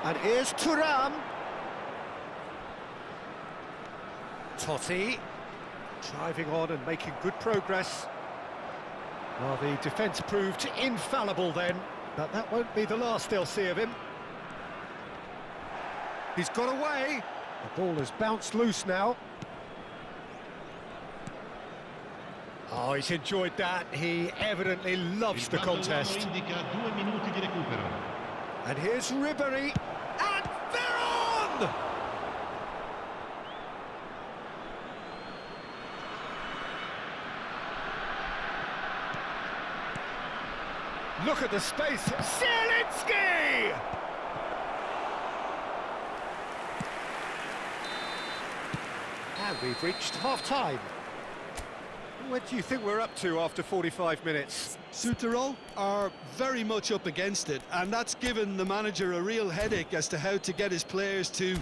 And here's Thuram. Totti. Driving on and making good progress. Well, the defence proved infallible then, but that won't be the last they'll see of him. He's got away. The ball has bounced loose now. Oh, he's enjoyed that. He evidently loves the contest. And here's Ribery. And Veron! Look at the space. Zielinski! And we've reached half-time. What do you think we're up to after 45 minutes? Südtirol are very much up against it, and that's given the manager a real headache as to how to get his players to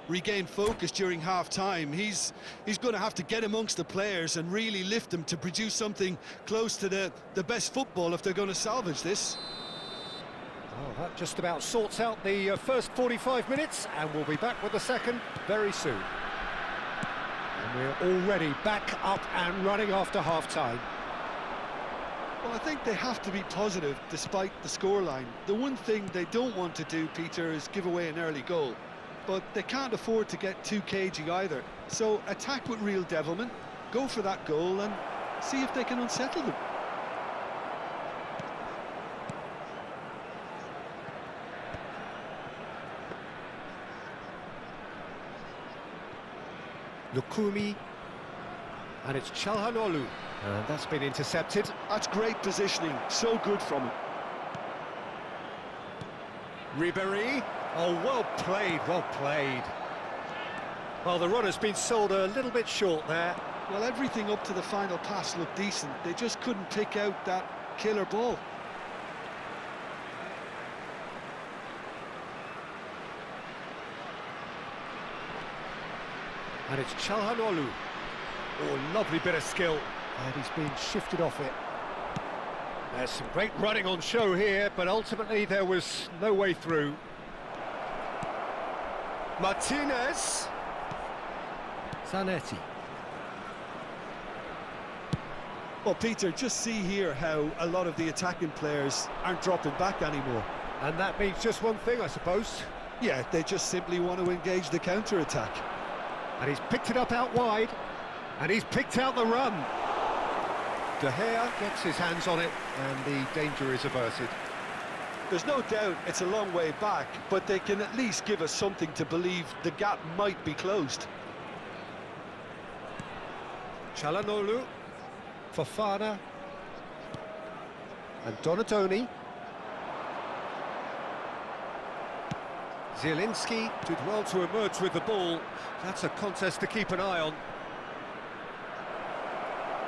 regain focus during half-time. He's going to have to get amongst the players and really lift them to produce something close to the best football if they're going to salvage this. Oh, that just about sorts out the first 45 minutes, and we'll be back with the second very soon. We're already back up and running after half-time. Well, I think they have to be positive despite the scoreline. The one thing they don't want to do, Peter, is give away an early goal. But they can't afford to get too cagey either. So attack with real devilment, go for that goal and see if they can unsettle them. Lukumi, and it's Çalhanoğlu, and that's been intercepted. That's great positioning, so good from him. Ribery, oh, well played, well played. Well, the run has been sold a little bit short there. Well, everything up to the final pass looked decent, they just couldn't pick out that killer ball. And it's Çalhanoğlu. Oh, lovely bit of skill. And he's been shifted off it. There's some great running on show here, but ultimately there was no way through. Martinez. Zanetti. Well, Peter, just see here how a lot of the attacking players aren't dropping back anymore. And that means just one thing, I suppose. Yeah, they just simply want to engage the counter-attack. And he's picked it up out wide, and he's picked out the run. De Gea gets his hands on it, and the danger is averted. There's no doubt it's a long way back, but they can at least give us something to believe the gap might be closed. Çalhanoğlu, Fofana, and Donatoni. Zielinski did well to emerge with the ball. That's a contest to keep an eye on.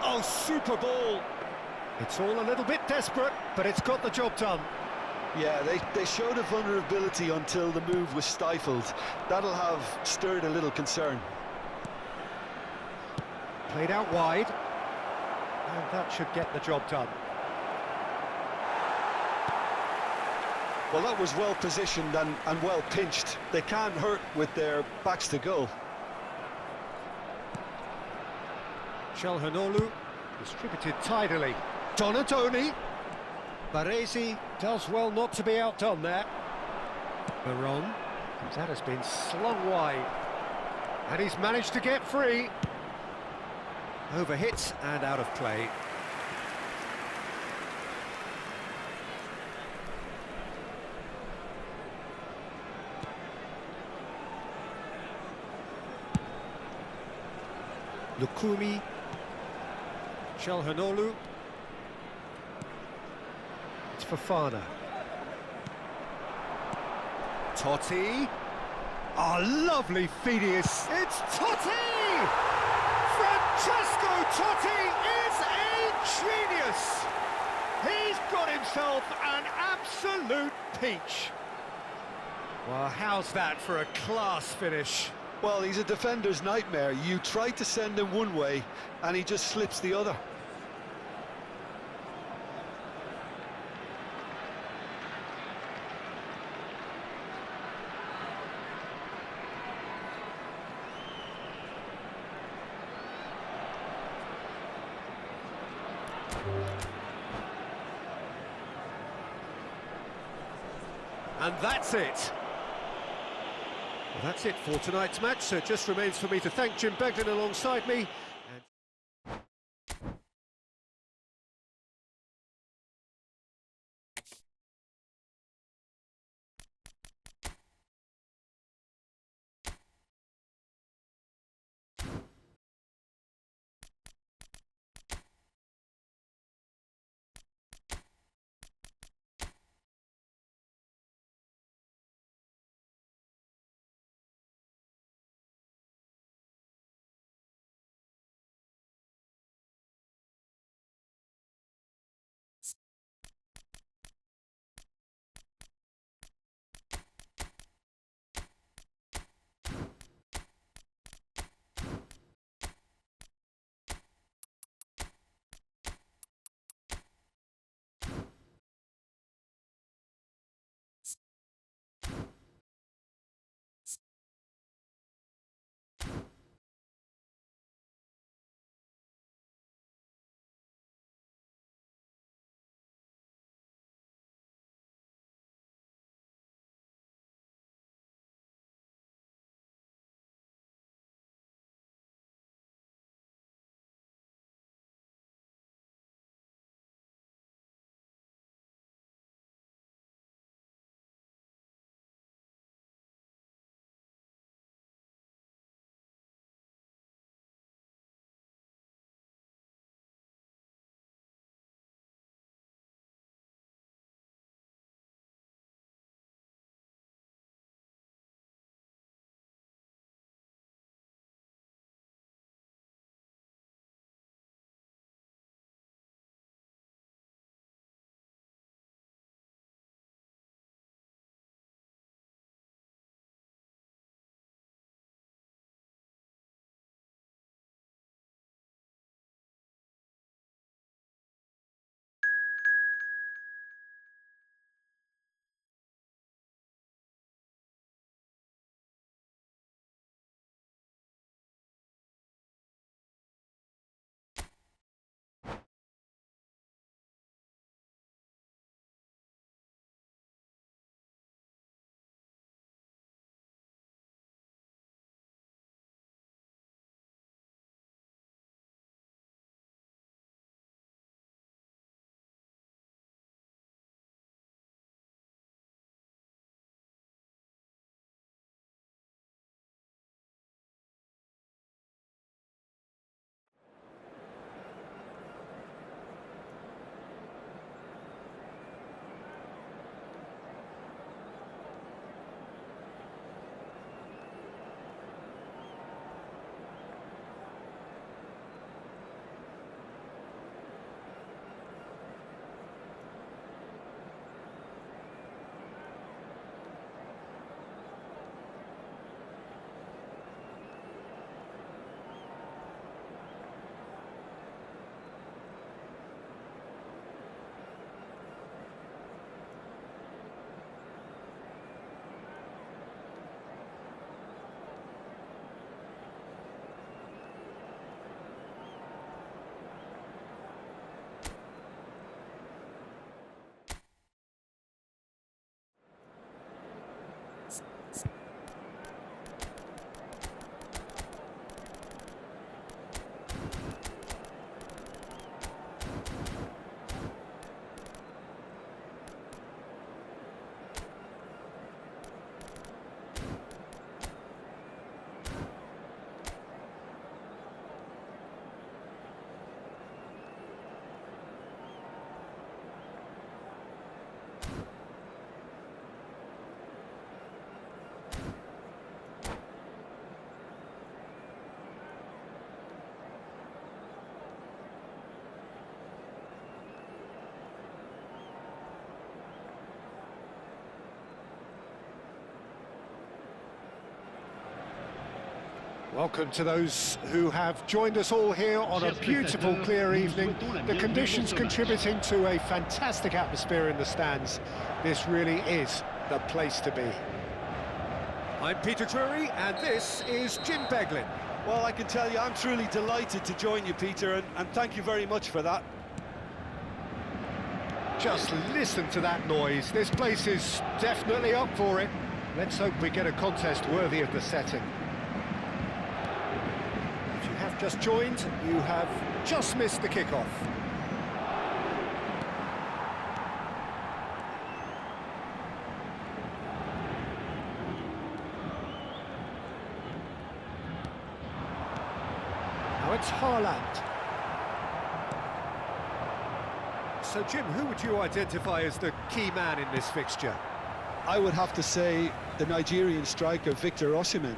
Oh, super ball! It's all a little bit desperate, but it's got the job done. Yeah, they showed a vulnerability until the move was stifled. That'll have stirred a little concern. Played out wide, and that should get the job done. Well, that was well positioned and well pinched. They can't hurt with their backs to goal. Çalhanoğlu distributed tidily. Donatoni. Baresi does well not to be outdone there. Veron. That has been slung wide. And he's managed to get free. Overhit and out of play. Lukumi. Çalhanoğlu. It's Fofana. Totti. Oh, lovely Phidias. It's Totti! Francesco Totti is a genius! He's got himself an absolute peach. Well, how's that for a class finish? Well, he's a defender's nightmare. You try to send him one way, and he just slips the other. And that's it. Well, that's it for tonight's match, so it just remains for me to thank Jim Beglin alongside me. Welcome to those who have joined us all here on a beautiful, clear evening. The conditions contributing to a fantastic atmosphere in the stands. This really is the place to be. I'm Peter Drury, and this is Jim Beglin. Well, I can tell you, I'm truly delighted to join you, Peter, and thank you very much for that. Just listen to that noise. This place is definitely up for it. Let's hope we get a contest worthy of the setting. If you have just joined, you have just missed the kickoff. Now it's Haaland. So, Jim, who would you identify as the key man in this fixture? I would have to say the Nigerian striker, Victor Osimhen.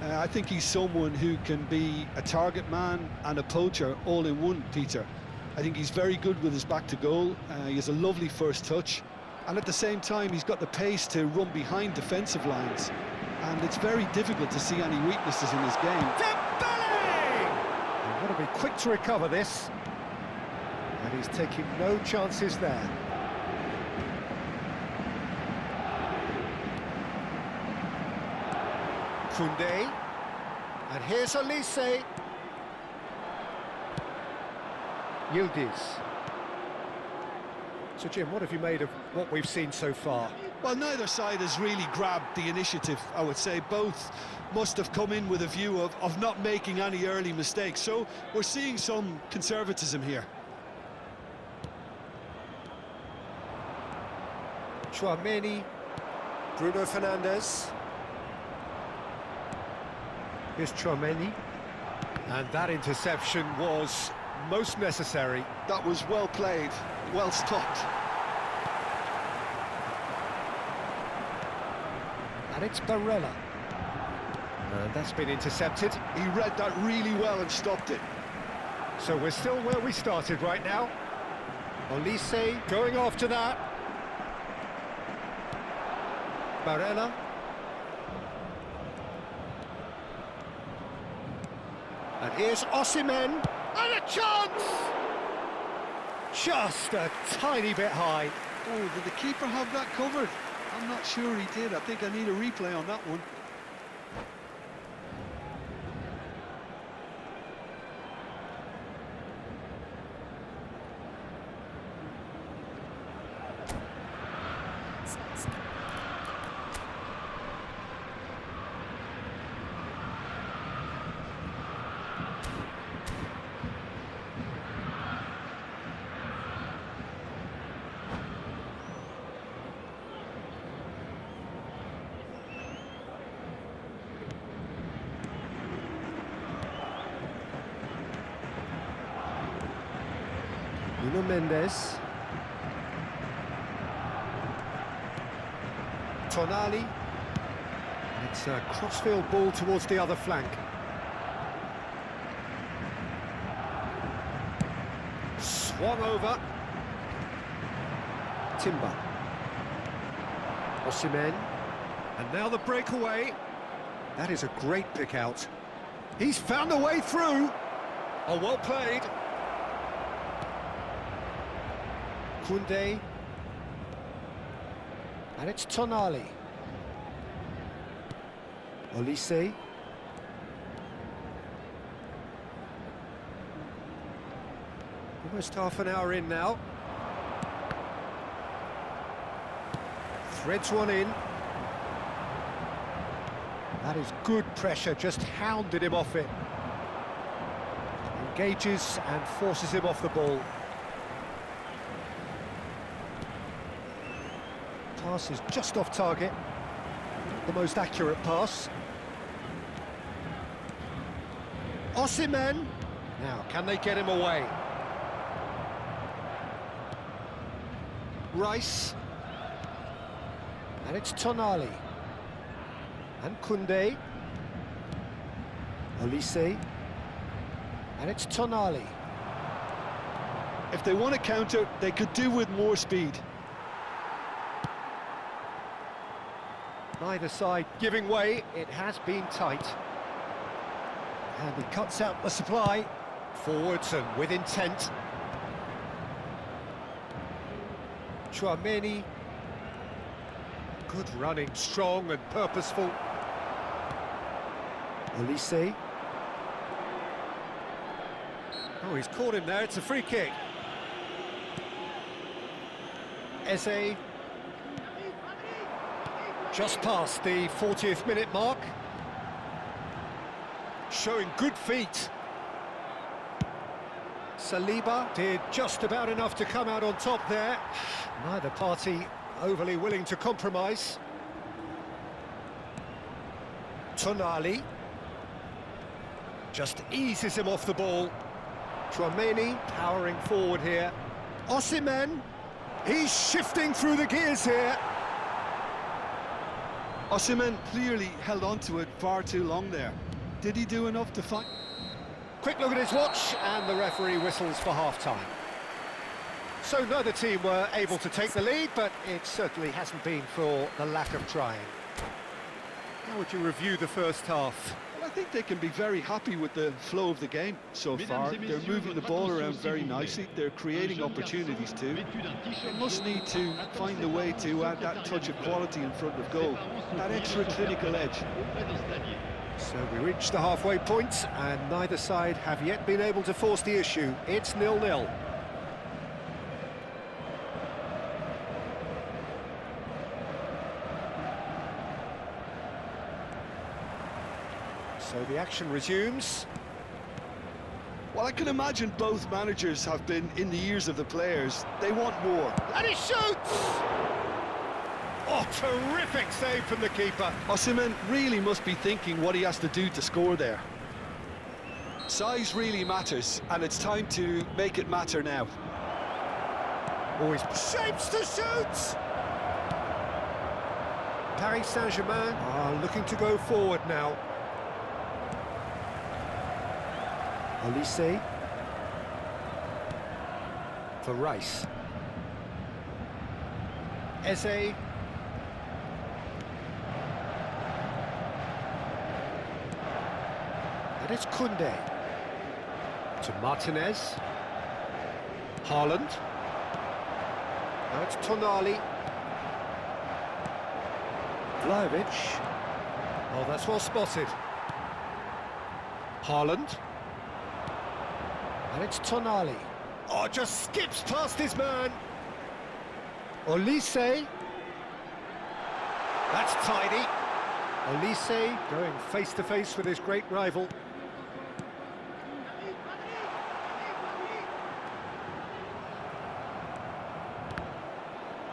I think he's someone who can be a target man and a poacher all in one, Peter. I think he's very good with his back to goal. He has a lovely first touch. And at the same time, he's got the pace to run behind defensive lines. And it's very difficult to see any weaknesses in his game. He's got to be quick to recover this. And he's taking no chances there. Koundé. And here's Olise. Yildiz. So, Jim, what have you made of what we've seen so far? Well, neither side has really grabbed the initiative, I would say. Both must have come in with a view of not making any early mistakes. So we're seeing some conservatism here. Tchouaméni, Bruno Fernandes. Here's Tchouaméni. And that interception was most necessary. That was well played, well stopped. And it's Barella. And that's been intercepted. He read that really well and stopped it. So we're still where we started right now. Olise going after that. Barella. And here's Osimhen. And a chance! Just a tiny bit high. Oh, did the keeper have that covered? I'm not sure he did. I think I need a replay on that one. Nuno Mendes. Tonali. It's a crossfield ball towards the other flank. Swung over. Timber. Osimhen. And now the breakaway. That is a great pick out. He's found a way through. Oh, well played. Koundé. And it's Tonali. Olise. Almost half an hour in now. Threads one in. That is good pressure, just hounded him off it. Engages and forces him off the ball. Pass is just off target. The most accurate pass. Osimhen. Now, can they get him away? Rice. And it's Tonali. And Koundé. Olise. And it's Tonali. If they want to counter, they could do with more speed. Neither side giving way. It has been tight. And he cuts out the supply. Forwards and with intent. Tchouaméni. Good running, strong and purposeful. Olise. Oh, he's caught him there. It's a free kick. Eze. Just past the 40th minute mark. Showing good feet. Saliba did just about enough to come out on top there. Neither party overly willing to compromise. Tonali just eases him off the ball. Tchouameni powering forward here. Osimhen, he's shifting through the gears here. Osimhen clearly held on to it far too long there. Did he do enough to fight? Quick look at his watch, and the referee whistles for half-time. So neither team were able to take the lead, but it certainly hasn't been for the lack of trying. How would you review the first half? Well, I think they can be very happy with the flow of the game so far. They're moving the ball around very nicely. They're creating opportunities too. They must need to find a way to add that touch of quality in front of goal, that extra clinical edge. So we reach the halfway point, and neither side have yet been able to force the issue. It's 0-0. So the action resumes. Well, I can imagine both managers have been in the ears of the players. They want more. And he shoots! Oh, terrific save from the keeper. Osimhen really must be thinking what he has to do to score there. Size really matters, and it's time to make it matter now. Always shapes to shoot! Paris Saint-Germain are looking to go forward now. Olise for Rice. Eze. And it's Koundé. To Martinez. Haaland. Now it's Tonali. Vlahovic. Oh, that's well spotted. Haaland. And it's Tonali. Oh, just skips past his man. Olise. That's tidy. Olise going face-to-face with his great rival.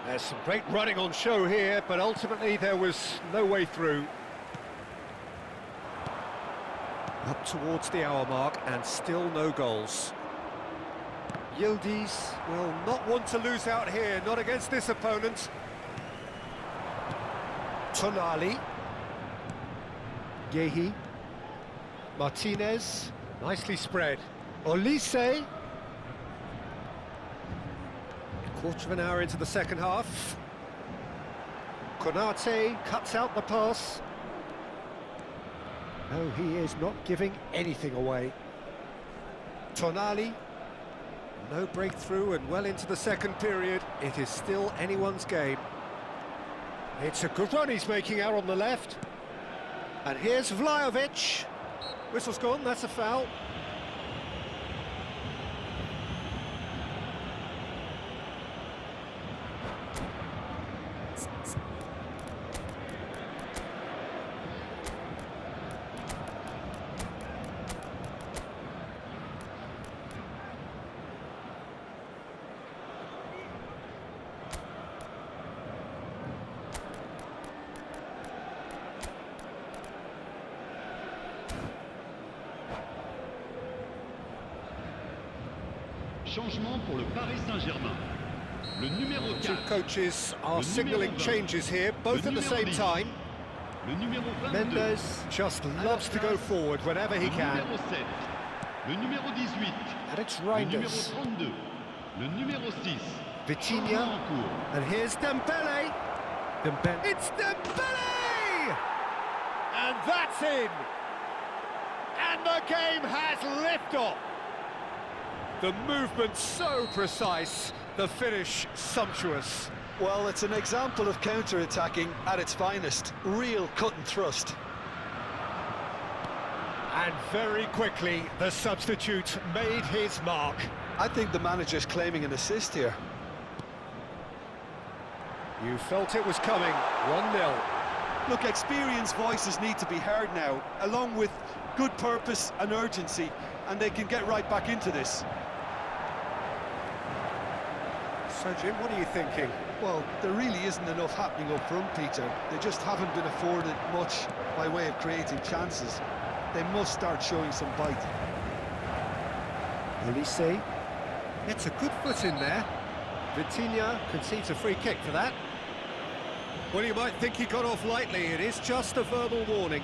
There's some great running on show here, but ultimately there was no way through. Up towards the hour mark and still no goals. Yildiz will not want to lose out here, not against this opponent. Tonali. Yehi. Martinez. Nicely spread. Olise. Quarter of an hour into the second half. Konate cuts out the pass. No, he is not giving anything away. Tonali. No breakthrough and well into the second period. It is still anyone's game. It's a good run he's making out on the left. And here's Vlahovic. Whistle's gone, that's a foul. Changement pour le Paris Saint-Germain. Le numéro 4. Two coaches are signalling changes here, both at the same time. Le numéro 22. Mendes just loves to go forward whenever he can. Le numéro 7. Le numéro 18. And it's Le numéro Reinders. 32. Le numéro 6. Vitinha. And here's Dembele. It's Dembele! And that's in! And the game has liftoff! The movement so precise, the finish sumptuous. Well, it's an example of counter-attacking at its finest. Real cut and thrust. And very quickly, the substitute made his mark. I think the manager's claiming an assist here. You felt it was coming. 1-0. Look, experienced voices need to be heard now, along with good purpose and urgency, and they can get right back into this. So, Jim, what are you thinking? Well, there really isn't enough happening up front, Peter. They just haven't been afforded much by way of creating chances. They must start showing some bite. Elise gets a good foot in there. Vitinha concedes a free kick for that. Well, you might think he got off lightly. It is just a verbal warning.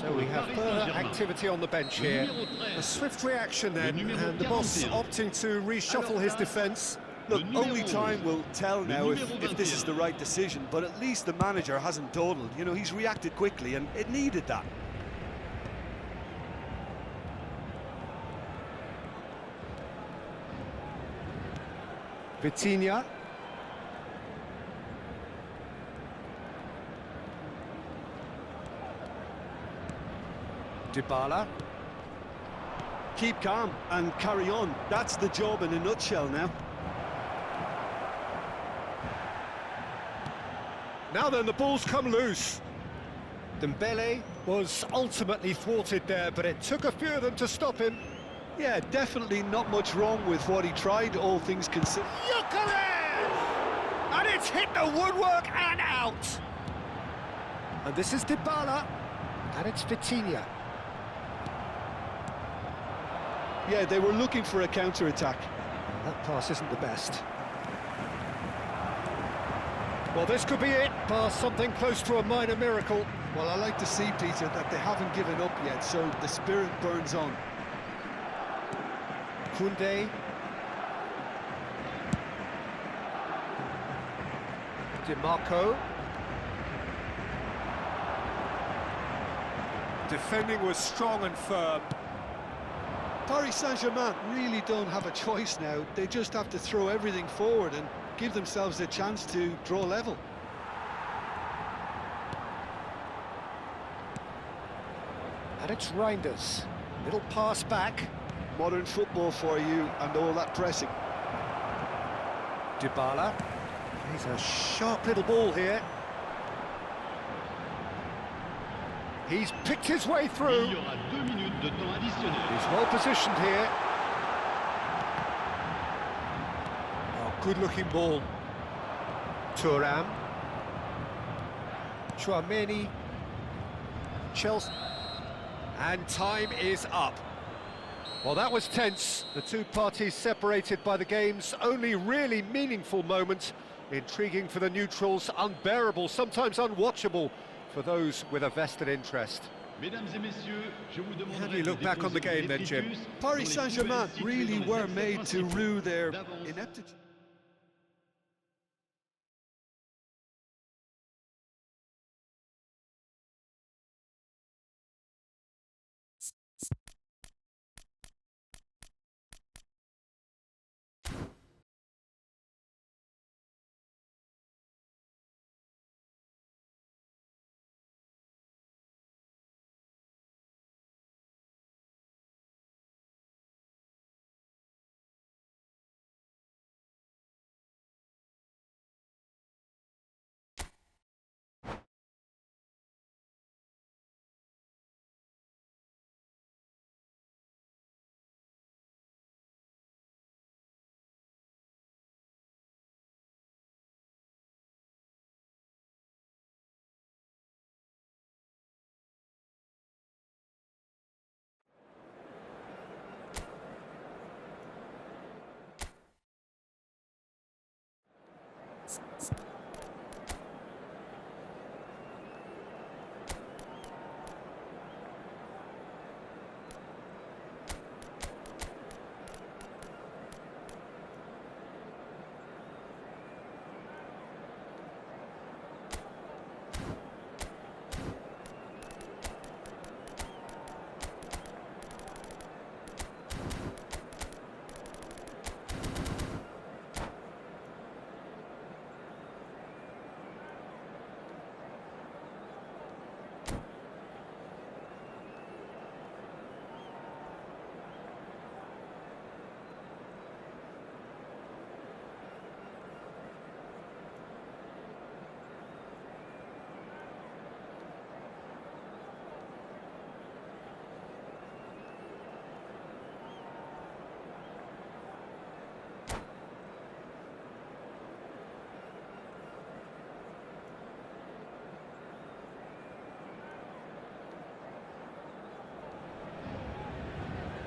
So we have further activity on the bench here. A swift reaction then, and the boss opting to reshuffle his defence. Look, only time will tell now if this is the right decision, but at least the manager hasn't dawdled. You know, he's reacted quickly, and it needed that. Vitinha. Dybala. Keep calm and carry on. That's the job in a nutshell now. Now then, the ball's come loose. Dembele was ultimately thwarted there, but it took a few of them to stop him. Yeah, definitely not much wrong with what he tried, all things considered. Gyökeres! And it's hit the woodwork and out. And this is Dybala, and it's Vitinha. Yeah, they were looking for a counter-attack. That pass isn't the best. Well, this could be it, past something close to a minor miracle. Well, I like to see, Peter, that they haven't given up yet, so the spirit burns on. Koundé. DiMarco. Defending was strong and firm. Paris Saint-Germain really don't have a choice now. They just have to throw everything forward and give themselves a chance to draw level. And it's Reinders. Little pass back. Modern football for you and all that pressing. Dybala. He's a sharp little ball here. He's picked his way through. Il y aura 2 minutes de temps additionnel. He's well positioned here. Oh, good-looking ball. Thuram. Tchouaméni. Chelsea. And time is up. Well, that was tense. The two parties separated by the game's only really meaningful moment. Intriguing for the neutrals, unbearable, sometimes unwatchable for those with a vested interest. How do you look back on the game then, Jim? Paris Saint-Germain really were made to rue their ineptitude.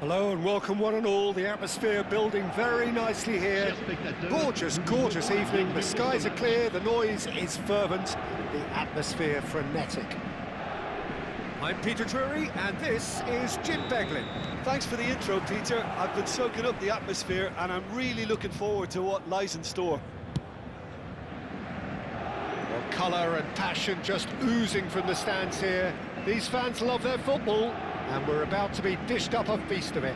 Hello and welcome one and all. The atmosphere building very nicely here. Gorgeous, gorgeous evening. The skies are clear, the noise is fervent, the atmosphere frenetic. I'm Peter Drury and this is Jim Beglin. Thanks for the intro, Peter. I've been soaking up the atmosphere and I'm really looking forward to what lies in store. Well, colour and passion just oozing from the stands here. These fans love their football and we're about to be dished up a feast of it.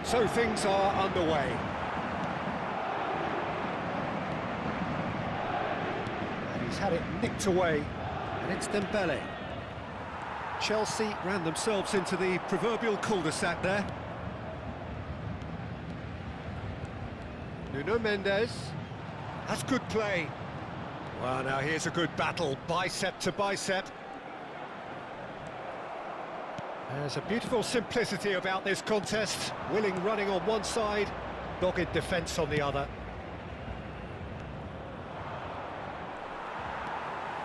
So things are underway. And he's had it nicked away. And it's Dembele. Chelsea ran themselves into the proverbial cul-de-sac there. Nuno Mendes. That's good play. Well, now here's a good battle, bicep to bicep. There's a beautiful simplicity about this contest. Willing running on one side, dogged defence on the other.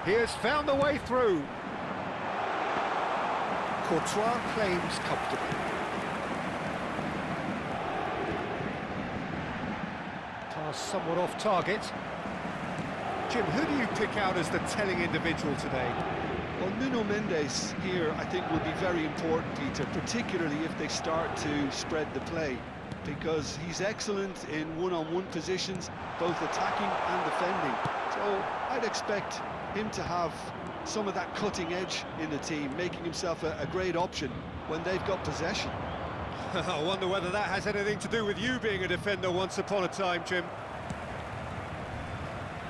He has found the way through. Courtois claims comfortably. Pass somewhat off target. Jim, who do you pick out as the telling individual today? Well, Nuno Mendes here, I think, will be very important, Peter, particularly if they start to spread the play, because he's excellent in one-on-one positions, both attacking and defending. So I'd expect him to have some of that cutting edge in the team, making himself a great option when they've got possession. I wonder whether that has anything to do with you being a defender once upon a time, Jim.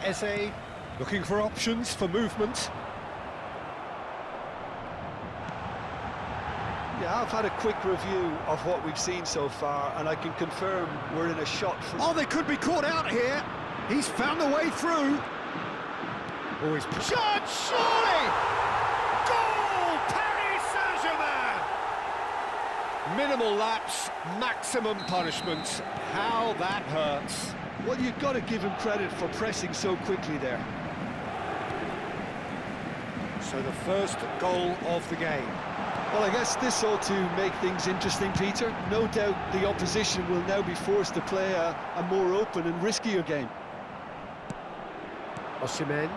Eze looking for options for movement. Yeah, I've had a quick review of what we've seen so far, and I can confirm we're in a shot from... Oh, they could be caught out here. He's found a way through. Oh, he's... Shot, surely! Goal! Paris Saint-Germain! Minimal lapse, maximum punishment. How that hurts. Well, you've got to give him credit for pressing so quickly there. So the first goal of the game. Well, I guess this ought to make things interesting, Peter. No doubt the opposition will now be forced to play a more open and riskier game. Osimhen.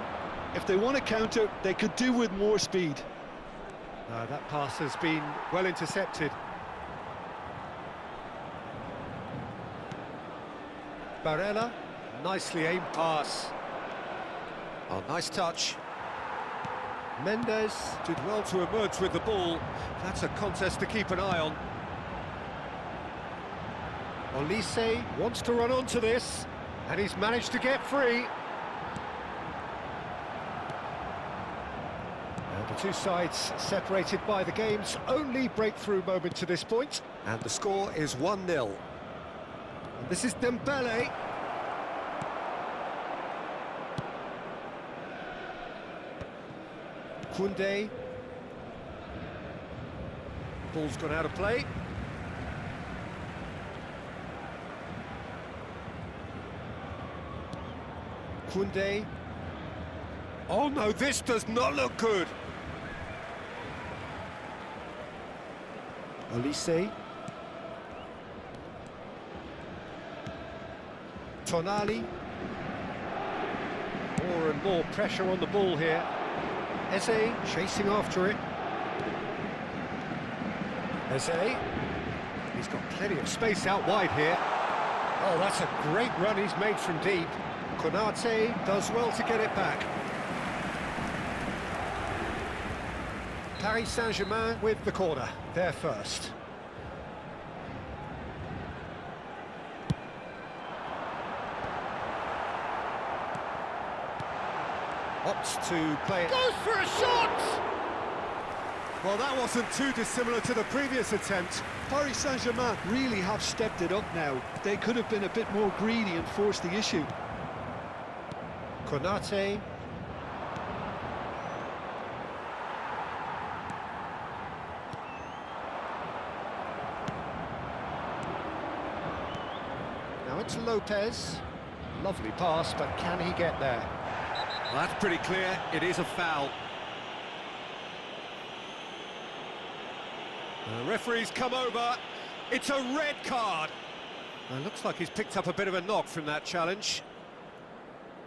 If they want to counter, they could do with more speed. That pass has been well intercepted. Barella, nicely aimed pass. Oh, nice touch. Mendes did well to emerge with the ball. That's a contest to keep an eye on. Olise wants to run onto this, and he's managed to get free. And the two sides separated by the game's only breakthrough moment to this point, and the score is 1-0. And this is Dembele. Koundé. Ball's gone out of play. Koundé. Oh no, this does not look good. Olise. Tonali. More and more pressure on the ball here. Eze chasing after it. Eze. He's got plenty of space out wide here. Oh, that's a great run he's made from deep. Konate does well to get it back. Paris Saint-Germain with the corner. They're first. Opts to play it. Goes for a shot! Well, that wasn't too dissimilar to the previous attempt. Paris Saint-Germain really have stepped it up now. They could have been a bit more greedy and forced the issue. Konate. Now it's Lopez. Lovely pass, but can he get there? Well, that's pretty clear. It is a foul. The referee's come over. It's a red card. Looks like he's picked up a bit of a knock from that challenge.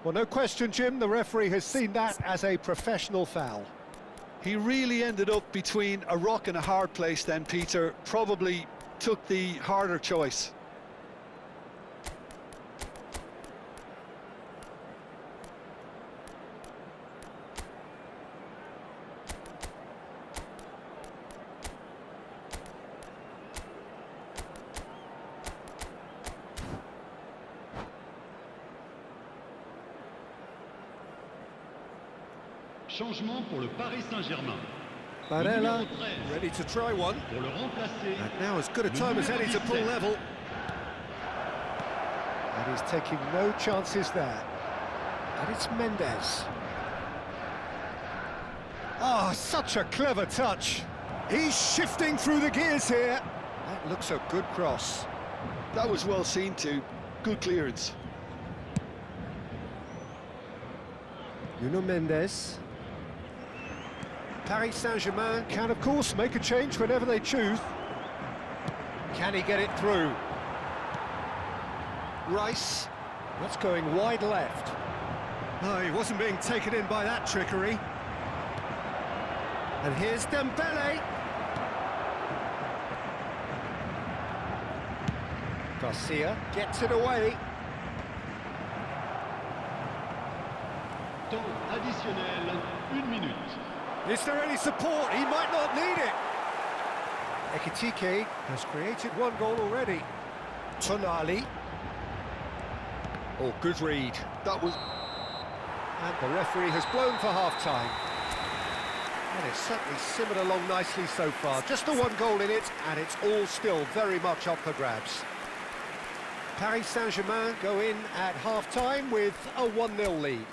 Well, no question, Jim, the referee has seen that as a professional foul. He really ended up between a rock and a hard place then, Peter. Probably took the harder choice. Changement pour le Paris Saint-Germain. Barella, ready to try one. Pour le remplacer. And now as good a time as any to pull level. And he's taking no chances there. And it's Mendes. Ah, such a clever touch. He's shifting through the gears here. That looks a good cross. That was well seen too. Good clearance. Nuno Mendes. Paris Saint-Germain can, of course, make a change whenever they choose. Can he get it through? Rice. That's going wide left. No, he wasn't being taken in by that trickery. And here's Dembele. Garcia gets it away. Temps additionnel, 1 minute. Is there any support? He might not need it. Ekitike has created one goal already. Tonali. Oh, good read. That was... And the referee has blown for half-time. And it's certainly simmered along nicely so far. Just the one goal in it, and it's all still very much up for grabs. Paris Saint-Germain go in at half-time with a 1-0 lead.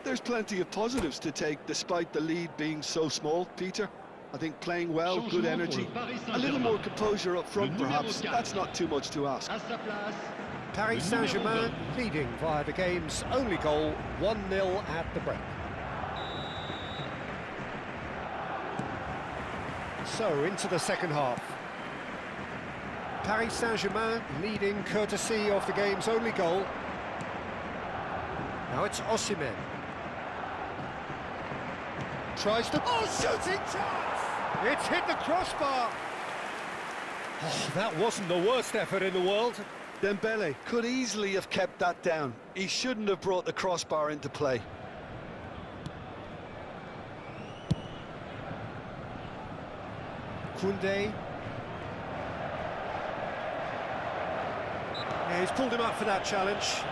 There's plenty of positives to take despite the lead being so small, Peter. I think playing well, good energy, a little more composure up front perhaps. That's not too much to ask. Paris Saint-Germain leading via the game's only goal, 1-0 at the break. So, into the second half. Paris Saint-Germain leading courtesy of the game's only goal. Now it's Osimhen. Tries to... Oh, shooting chance! It's hit the crossbar! Oh, that wasn't the worst effort in the world. Dembele could easily have kept that down. He shouldn't have brought the crossbar into play. Koundé. Yeah, he's pulled him up for that challenge.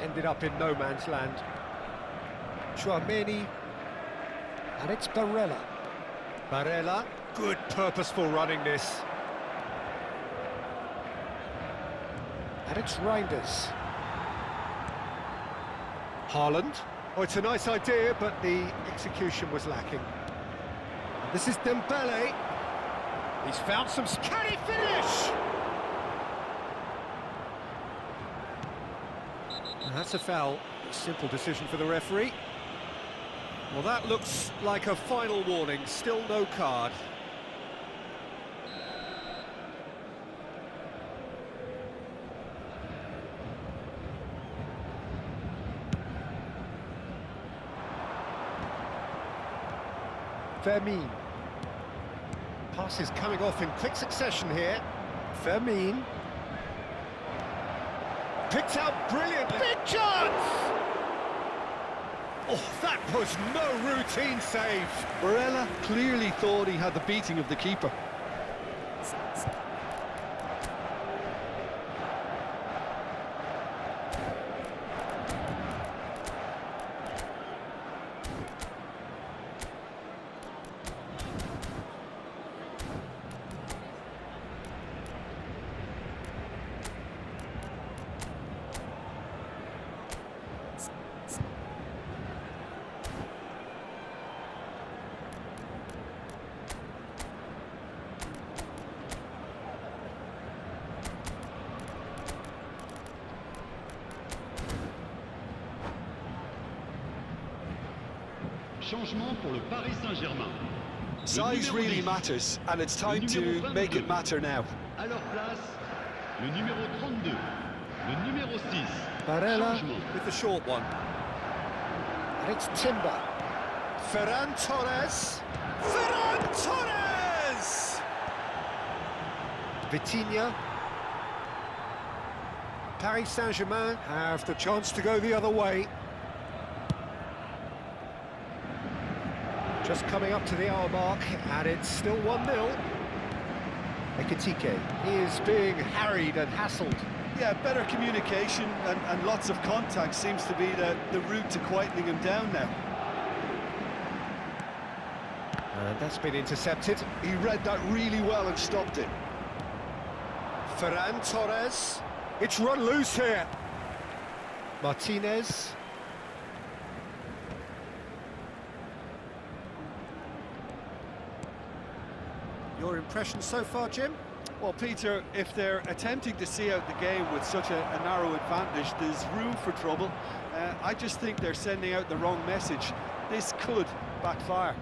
Ended up in no man's land. Chouameni, and it's Barella. Barella, good purposeful running this. And it's Reinders. Haaland. Oh, it's a nice idea, but the execution was lacking. And this is Dembele. He's found some... Can he finish? That's a foul. Simple decision for the referee. Well, that looks like a final warning. Still no card. Fermin. Passes coming off in quick succession here. Fermin. Picked out brilliantly. Big chance! Oh, that was no routine save. Barella clearly thought he had the beating of the keeper. Changement pour le Paris Saint-Germain. Size really matters, and it's time to make it matter now. À leur place, le numéro 32, le numéro 6. Barella Changement. with the short one. And it's Timber. Ferran Torres. Ferran Torres! Vitinha. Paris Saint-Germain have the chance to go the other way. Just coming up to the hour mark, and it's still 1-0. Ekitike, he is being harried and hassled. Yeah, better communication and lots of contact seems to be the route to quietening him down now. And that's been intercepted. He read that really well and stopped it. Ferran Torres. It's run loose here. Martinez. Your impression so far, Jim? Well, Peter, if they're attempting to see out the game with such a narrow advantage, there's room for trouble. I just think they're sending out the wrong message. This could backfire.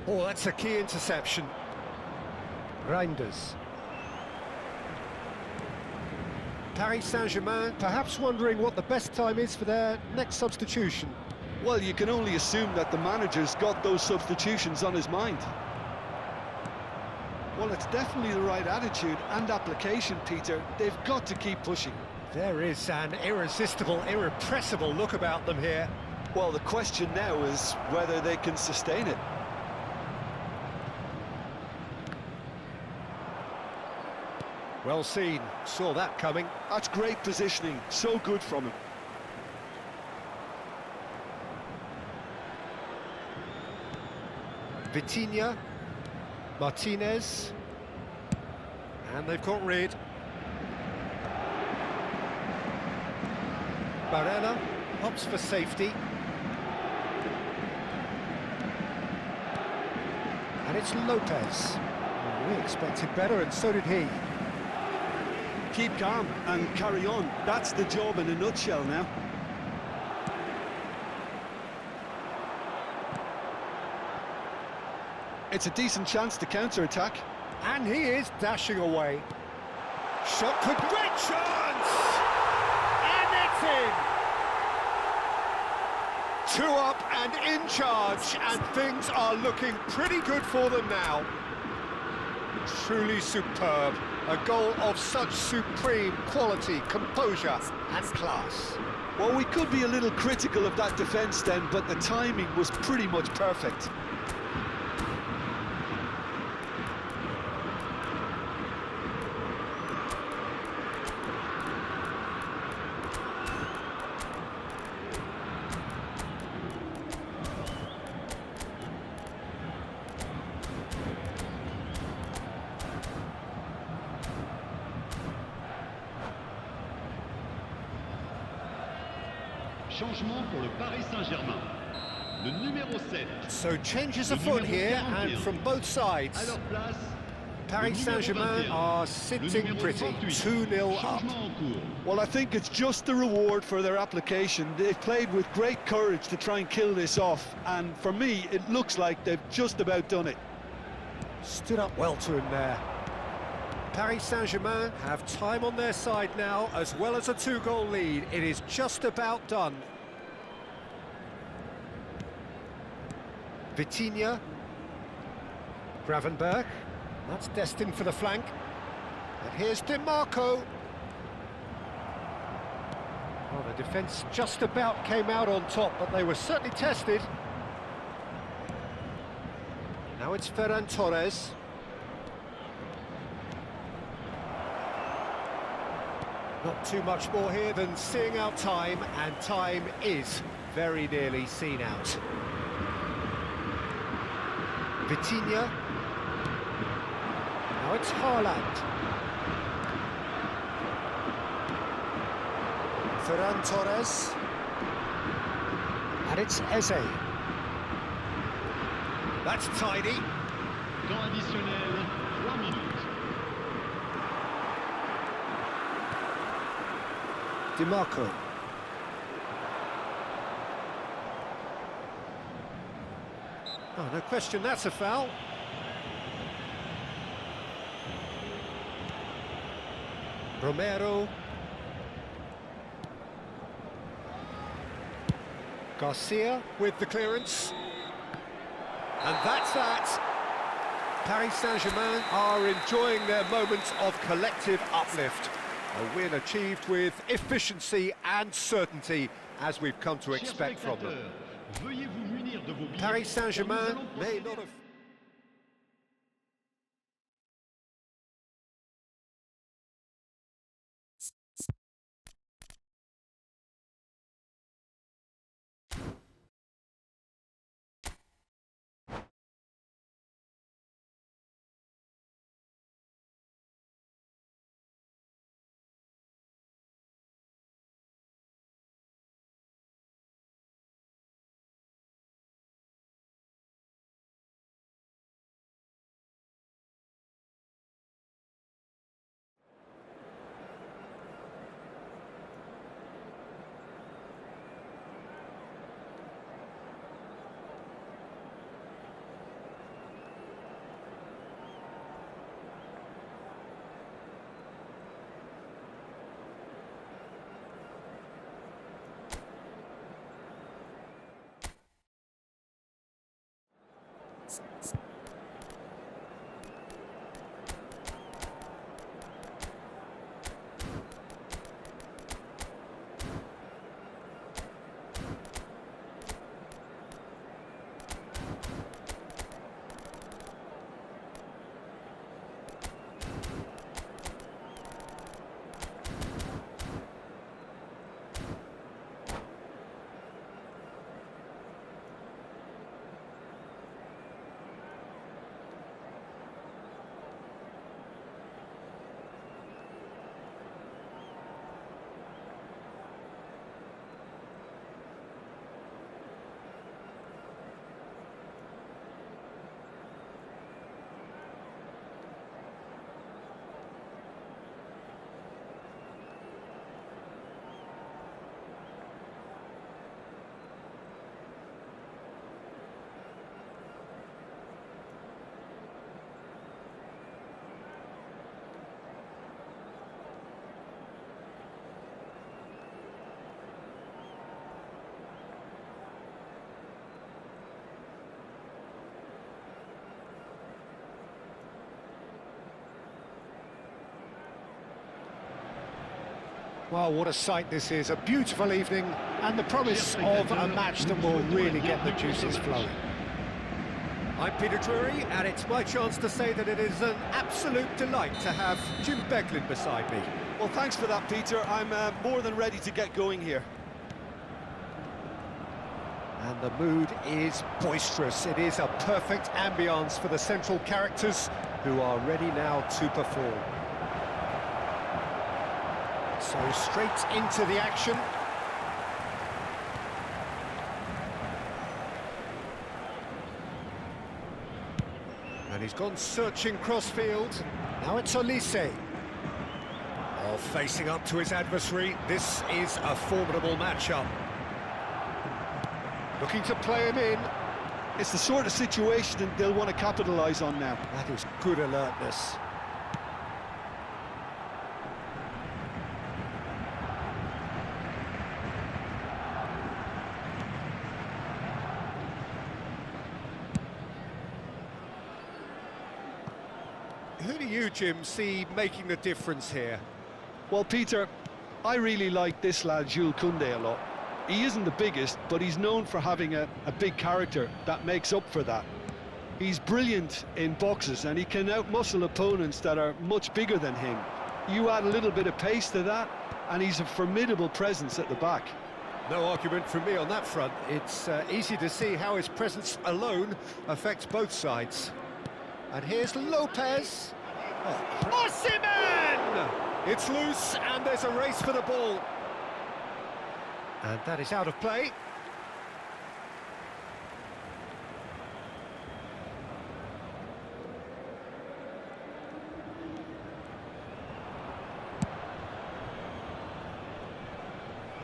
Oh, that's a key interception. Reinders. Paris Saint-Germain perhaps wondering what the best time is for their next substitution. Well, you can only assume that the manager's got those substitutions on his mind. Well, it's definitely the right attitude and application, Peter. They've got to keep pushing. There is an irresistible, irrepressible look about them here. Well, the question now is whether they can sustain it. Well seen, saw that coming. That's great positioning, so good from him. Vitinha, Martinez, and they've got rid. Barella opts for safety. And it's Lopez. We expected better, and so did he. Keep calm and carry on. That's the job in a nutshell now. It's a decent chance to counter-attack. And he is dashing away. Shot could... Great chance! And it's in! 2 up and in charge, and things are looking pretty good for them now. Truly superb. A goal of such supreme quality, composure and class. Well, we could be a little critical of that defence then, but the timing was pretty much perfect. Changement pour le Paris Saint-Germain. Le numéro 7. So changes afoot here, and from both À sides. leur place, Paris Saint-Germain are sitting pretty, 2-0 up. changement en cours. Well, I think it's just the reward for their application. They've played with great courage to try and kill this off, and for me, it looks like they've just about done it. Stood up well to him there. Paris Saint-Germain have time on their side now, as well as a 2-goal lead. It is just about done. Vitinha. Gravenberg. That's destined for the flank. And here's DiMarco. Well, the defence just about came out on top, but they were certainly tested. Now it's Ferran Torres. Not too much more here than seeing out time, and time is very nearly seen out. Vitinha. Now it's Haaland. Ferran Torres. And it's Eze. That's tidy. Temps additionnel, 3 minutes. DiMarco. Oh, no question, that's a foul. Romero. Garcia with the clearance. And that's that. Paris Saint-Germain are enjoying their moments of collective uplift. A win achieved with efficiency and certainty, as we've come to expect from them. Paris Saint-Germain may not have... Well, what a sight this is, a beautiful evening and the promise of a match that will really get the juices flowing. I'm Peter Drury, and it's my chance to say that it is an absolute delight to have Jim Beglin beside me. Well, thanks for that, Peter. I'm more than ready to get going here. And the mood is boisterous. It is a perfect ambience for the central characters who are ready now to perform. So straight into the action. And he's gone searching crossfield. Now it's Olise. Oh, facing up to his adversary. This is a formidable matchup. Looking to play him in. It's the sort of situation that they'll want to capitalise on now. That is good alertness. Who do you, Jim, see making the difference here? Well, Peter, I really like this lad, Jules Koundé, a lot. He isn't the biggest, but he's known for having a big character that makes up for that. He's brilliant in boxes, and he can outmuscle opponents that are much bigger than him. You add a little bit of pace to that, and he's a formidable presence at the back. No argument from me on that front. It's easy to see how his presence alone affects both sides. And here's Lopez. Osimhen! It's loose, and there's a race for the ball. And that is out of play.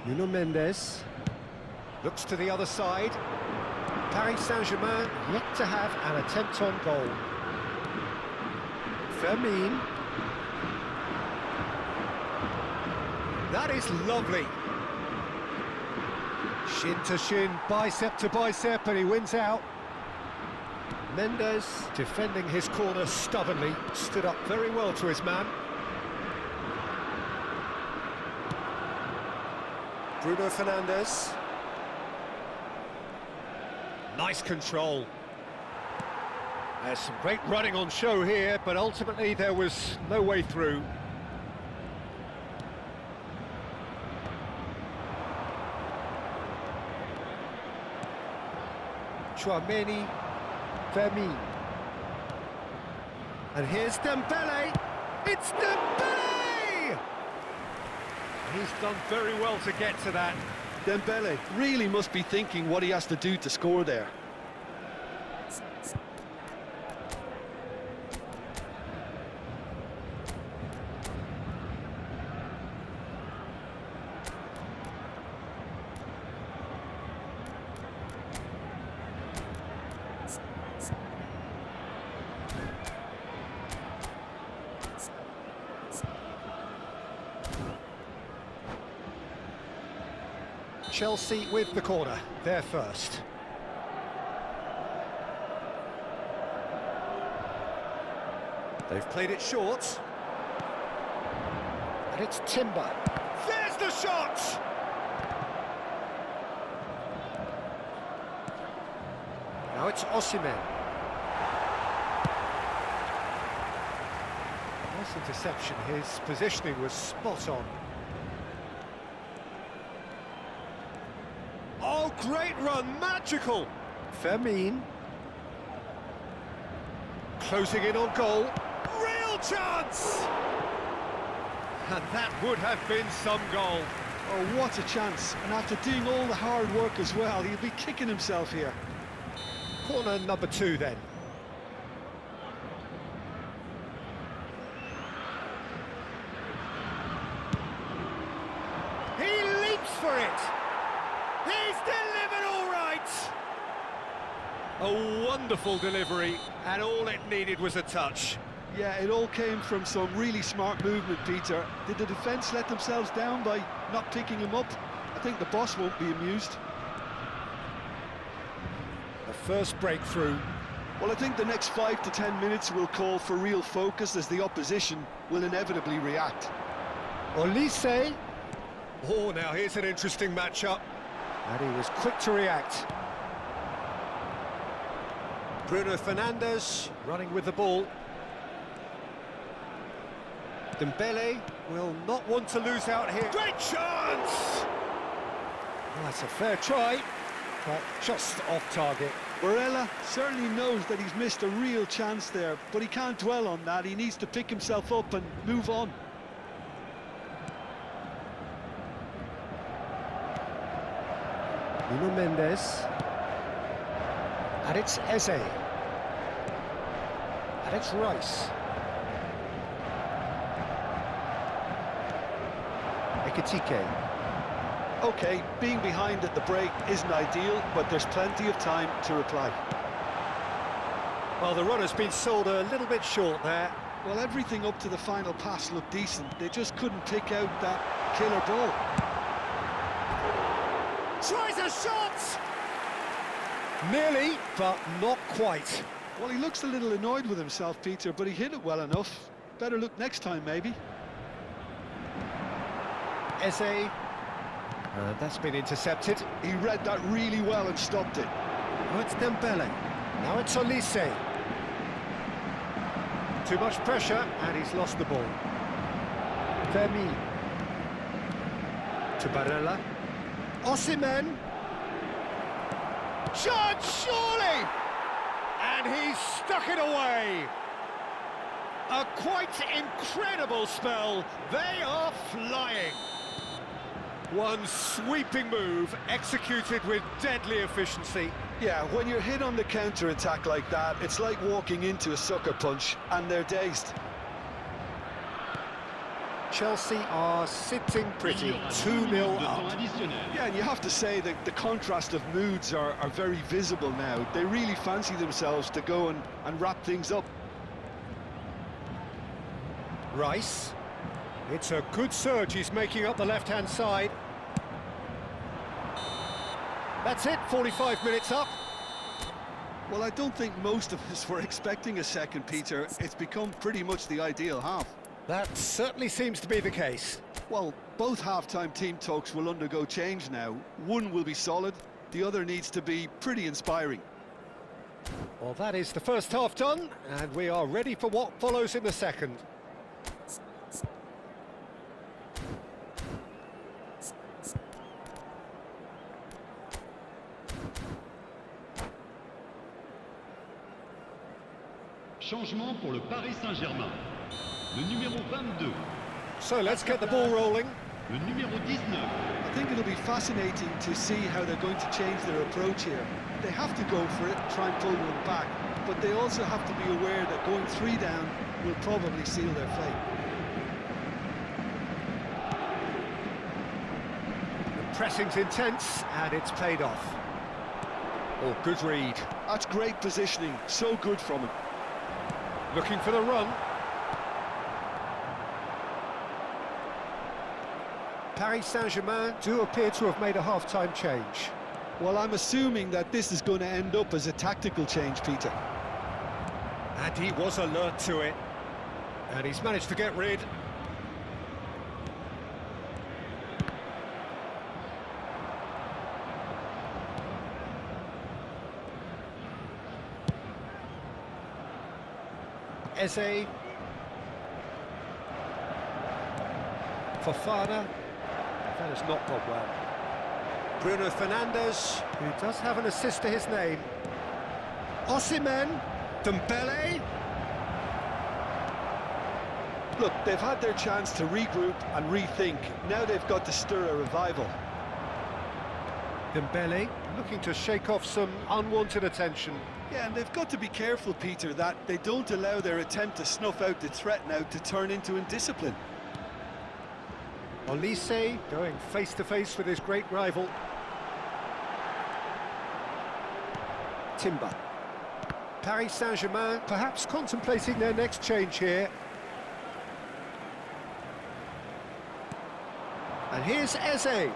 Nuno Mendes looks to the other side. Paris Saint-Germain yet to have an attempt on goal. Fermin. That is lovely. Shin to shin, bicep to bicep, and he wins out. Mendes, defending his corner stubbornly, stood up very well to his man. Bruno Fernandes. Nice control. There's some great running on show here, but ultimately there was no way through. Chouameni, Fermin. And here's Dembele. It's Dembele! He's done very well to get to that. Dembele really must be thinking what he has to do to score there. Chelsea with the corner, they're first. They've played it short. And it's Timber. There's the shot! Now it's Osimhen. Nice interception, his positioning was spot on. Oh, great run, magical! Fermin. Closing in on goal. Real chance! And that would have been some goal. Oh, what a chance. And after doing all the hard work as well, he'll be kicking himself here. Corner number 2 then. He leaps for it! He's delivered all right! A wonderful delivery, and all it needed was a touch. Yeah, it all came from some really smart movement, Peter. Did the defence let themselves down by not picking him up? I think the boss won't be amused. The first breakthrough. Well, I think the next 5 to 10 minutes will call for real focus as the opposition will inevitably react. Olise. Oh, now here's an interesting matchup. And he was quick to react. Bruno Fernandes running with the ball. Dembele will not want to lose out here. Great chance! Well, that's a fair try, but just off target. Barella certainly knows that he's missed a real chance there, but he can't dwell on that. He needs to pick himself up and move on. Nuno Mendes. And it's Eze. And it's Rice. Ekitike. OK, being behind at the break isn't ideal, but there's plenty of time to reply. Well, the run has been sold a little bit short there. Well, everything up to the final pass looked decent. They just couldn't pick out that killer ball. Tries a shot! Nearly, but not quite. Well, he looks a little annoyed with himself, Peter, but he hit it well enough. Better look next time, maybe. Eze. That's been intercepted. He read that really well and stopped it. Oh, it's Dembele. Now it's Olise. Too much pressure, and he's lost the ball. Fermin. To Barella. Osimhen. Shot, surely! And he's stuck it away. A quite incredible spell. They are flying. One sweeping move, executed with deadly efficiency. Yeah, when you're hit on the counter-attack like that, it's like walking into a sucker punch, and they're dazed. Chelsea are sitting pretty, 2-0 up. Yeah, and you have to say that the contrast of moods are very visible now. They really fancy themselves to go and wrap things up. Rice. It's a good surge he's making up the left-hand side. That's it, 45 minutes up. Well, I don't think most of us were expecting a second, Peter. It's become pretty much the ideal half. That certainly seems to be the case. Well, both half-time team talks will undergo change now. One will be solid, the other needs to be pretty inspiring. Well, that is the first half done, and we are ready for what follows in the second. Changement pour le Paris Saint-Germain. Le numéro 22. So let's get the ball rolling. Le numéro 19. I think it'll be fascinating to see how they're going to change their approach here. They have to go for it, try and pull one back, but they also have to be aware that going 3 down will probably seal their fate. The pressing's intense, and it's paid off. Oh, good read. That's great positioning, so good from him. Looking for the run. Paris Saint-Germain do appear to have made a half-time change. Well, I'm assuming that this is going to end up as a tactical change, Peter. And he was alert to it. And he's managed to get rid. Eze. Fofana. That has not gone well. Bruno Fernandes, who does have an assist to his name. Osimhen. Dembele. Look, they've had their chance to regroup and rethink. Now they've got to stir a revival. Dembele looking to shake off some unwanted attention. Yeah, and they've got to be careful, Peter, that they don't allow their attempt to snuff out the threat now to turn into indiscipline. Olise going face-to-face with his great rival. Timber. Paris Saint-Germain perhaps contemplating their next change here. And here's Eze.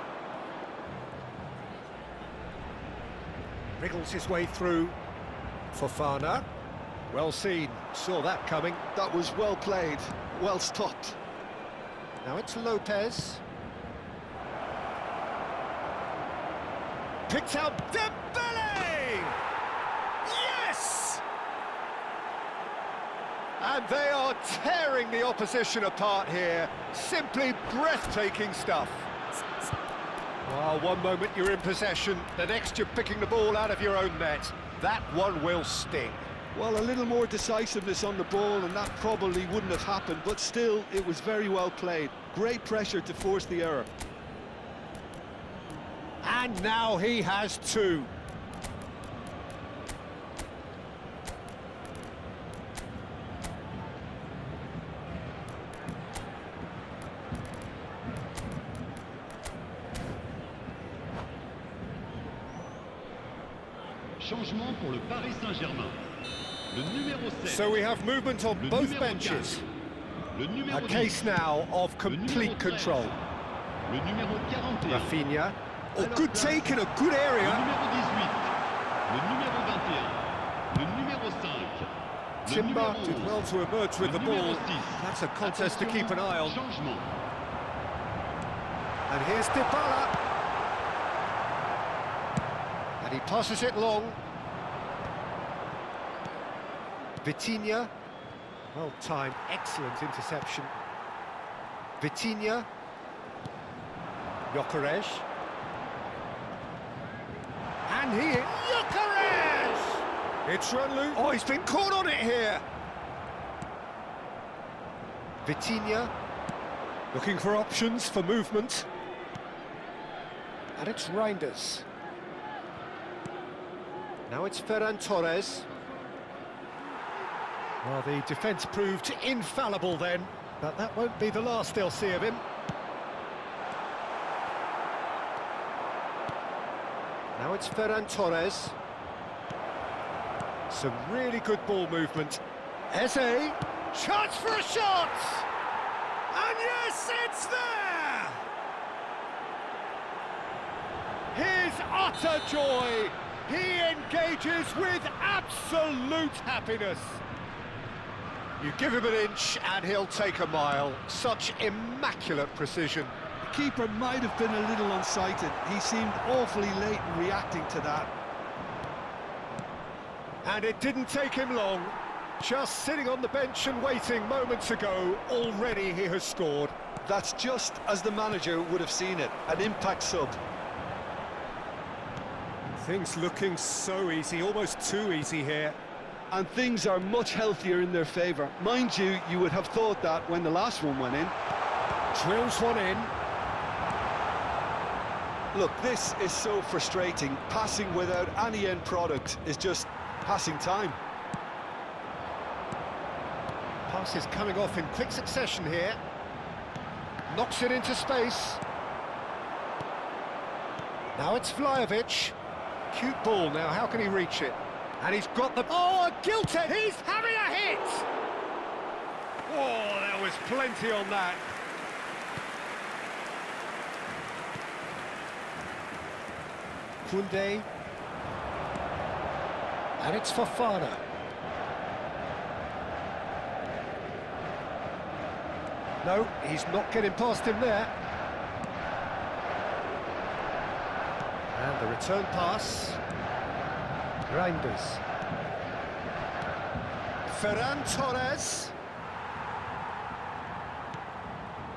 Wriggles his way through. Fofana. Well seen, saw that coming. That was well played, well stopped. Now it's Lopez. Picked out Dembele! Yes! And they are tearing the opposition apart here. Simply breathtaking stuff. Well, one moment you're in possession, the next you're picking the ball out of your own net. That one will sting. Well, a little more decisiveness on the ball and that probably wouldn't have happened, but still, it was very well played. Great pressure to force the error. And now he has two. Changement pour le Paris Saint-Germain. Le numéro 7. So we have movement on Le both numéro benches. 4. Le numéro A case 10. now of complete control. Le numéro 41. Rafinha. Oh, Alors good place. take in a good Le area. numéro 18. Le numéro 21. Le numéro 5. Le Timber numéro did 11. well to emerge with Le the numéro ball. 6. That's a contest to keep an eye on. Changement. And here's Dybala. And he passes it long. Vitinha. Well timed, excellent interception. Vitinha. Gyökeres. And he... Gyökeres! It's run loose. Oh, he's been caught on it here. Vitinha. Looking for options for movement. And it's Reinders. Now it's Ferran Torres. Well, the defence proved infallible then. But that won't be the last they'll see of him. Now it's Ferran Torres. Some really good ball movement. Eze, chance for a shot! And yes, it's there! His utter joy! He engages with absolute happiness. You give him an inch and he'll take a mile. Such immaculate precision. The keeper might have been a little unsighted. He seemed awfully late in reacting to that. And it didn't take him long. Just sitting on the bench and waiting moments ago, already he has scored. That's just as the manager would have seen it, an impact sub. Things looking so easy, almost too easy here. And things are much healthier in their favour. Mind you, you would have thought that when the last one went in. Drills one in. Look, this is so frustrating. Passing without any end product is just passing time. Pass is coming off in quick succession here. Knocks it into space. Now it's Vlahovic. Cute ball now, how can he reach it? And he's got the... Oh, Gilted! He's having a hit! Oh, there was plenty on that. Koundé. And it's Fofana. No, he's not getting past him there. And the return pass. Reinders. Ferran Torres.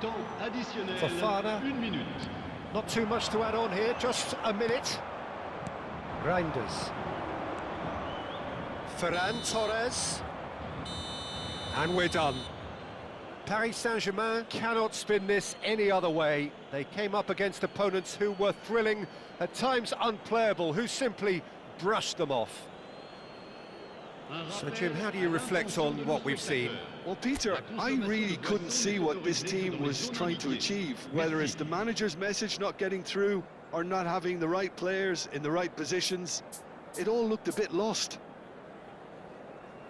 Temps additionnel, Fofana. 1 minute. Not too much to add on here, just a minute. Reinders. Ferran Torres. And we're done. Paris Saint-Germain cannot spin this any other way. They came up against opponents who were thrilling, at times unplayable, who simply brushed them off. So, Jim, how do you reflect on what we've seen? Well, Peter, I really couldn't see what this team was trying to achieve, whether it's the manager's message not getting through or not having the right players in the right positions. It all looked a bit lost.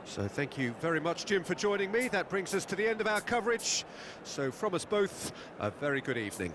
So thank you very much, Jim, for joining me. That brings us to the end of our coverage. So from us both, a very good evening.